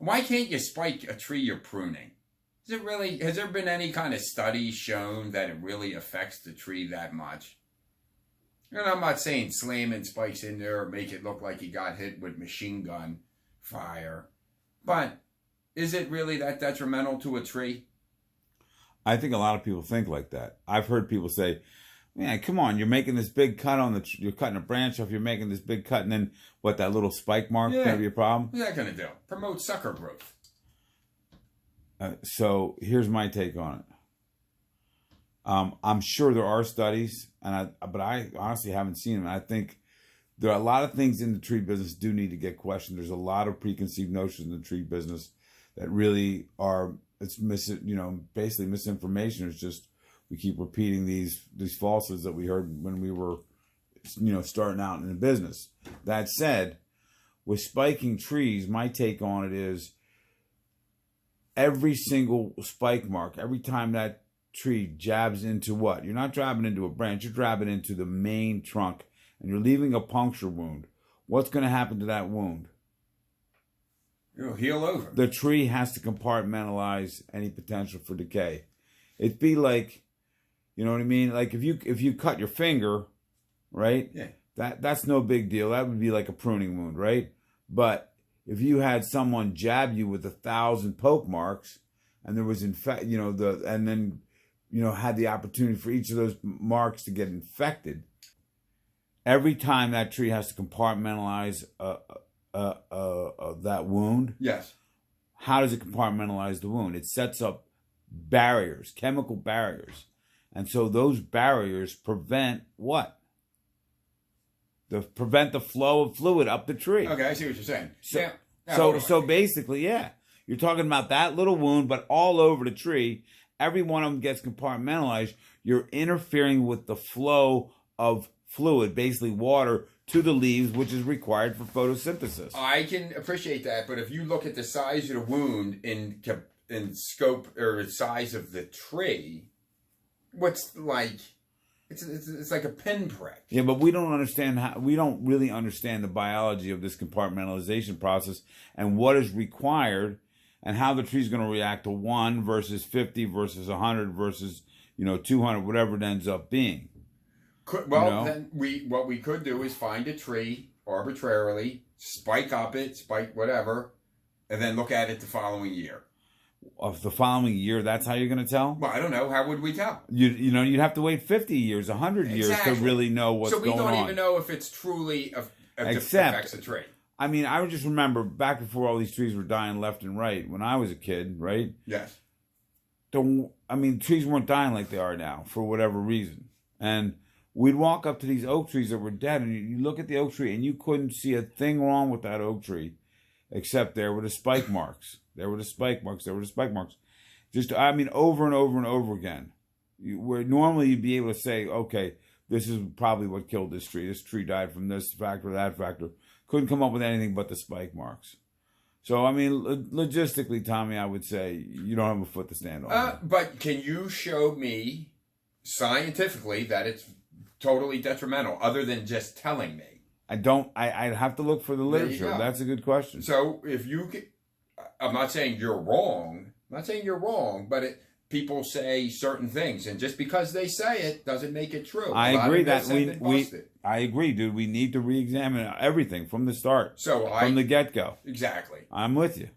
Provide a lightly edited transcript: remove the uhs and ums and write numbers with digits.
Why can't you spike a tree you're pruning? Is it really? Has there been any kind of study shown that it really affects the tree that much? And I'm not saying slamming spikes in there or make it look like you got hit with machine gun fire, but is it really that detrimental to a tree? I think a lot of people think like that. I've heard people say, man, come on, you're making this big cut on the, you're cutting a branch off, you're making this big cut, and then what, that little spike mark going to be a problem? What's that going to do? Promote sucker growth. So here's my take on it. I'm sure there are studies, but I honestly haven't seen them. I think there are a lot of things in the tree business do need to get questioned. There's a lot of preconceived notions in the tree business that really are, it's basically misinformation. It's just we keep repeating these falsehoods that we heard when we were, starting out in the business. That said, with spiking trees, my take on it is every single spike mark, every time that tree jabs into what? You're not jabbing into a branch, you're jabbing into the main trunk, and you're leaving a puncture wound. What's going to happen to that wound? It'll heal over. The tree has to compartmentalize any potential for decay. It'd be like, you know what I mean? Like if you cut your finger, right? Yeah. That's no big deal. That would be like a pruning wound, right? But if you had someone jab you with 1,000 poke marks, and there was and then had the opportunity for each of those marks to get infected, every time that tree has to compartmentalize that wound. Yes. How does it compartmentalize the wound? It sets up barriers, chemical barriers. And so those barriers prevent what? Prevent the flow of fluid up the tree. Okay, I see what you're saying. So basically, yeah. You're talking about that little wound, but all over the tree, every one of them gets compartmentalized. You're interfering with the flow of fluid, basically water, to the leaves, which is required for photosynthesis. I can appreciate that, but if you look at the size of the wound in scope or the size of the tree, what's like, it's like a pinprick. Yeah, but we don't really understand the biology of this compartmentalization process and what is required and how the tree's going to react to 1 versus 50 versus 100 versus 200, whatever it ends up being. Then what we could do is find a tree arbitrarily, spike whatever, and then look at it the following year. Of the following year, that's how you're going to tell? Well, I don't know. How would we tell? You'd have to wait 50 years, 100 years to really know what's going on. So we don't even know if it's truly affects a tree. I mean, I would just remember back before all these trees were dying left and right, when I was a kid, right? Yes. Trees weren't dying like they are now for whatever reason. And we'd walk up to these oak trees that were dead, and you look at the oak tree, and you couldn't see a thing wrong with that oak tree, except there were the spike marks. There were the spike marks. Just, over and over and over again. Where normally you'd be able to say, okay, this is probably what killed this tree. This tree died from this factor, that factor. Couldn't come up with anything but the spike marks. So, logistically, Tommy, I would say you don't have a foot to stand on. But can you show me scientifically that it's totally detrimental, other than just telling me? I'd have to look for the literature. That's a good question. So if you could, I'm not saying you're wrong. But people say certain things, and just because they say it doesn't make it true. I agree I agree, dude. We need to re-examine everything from the start, from the get-go. Exactly. I'm with you.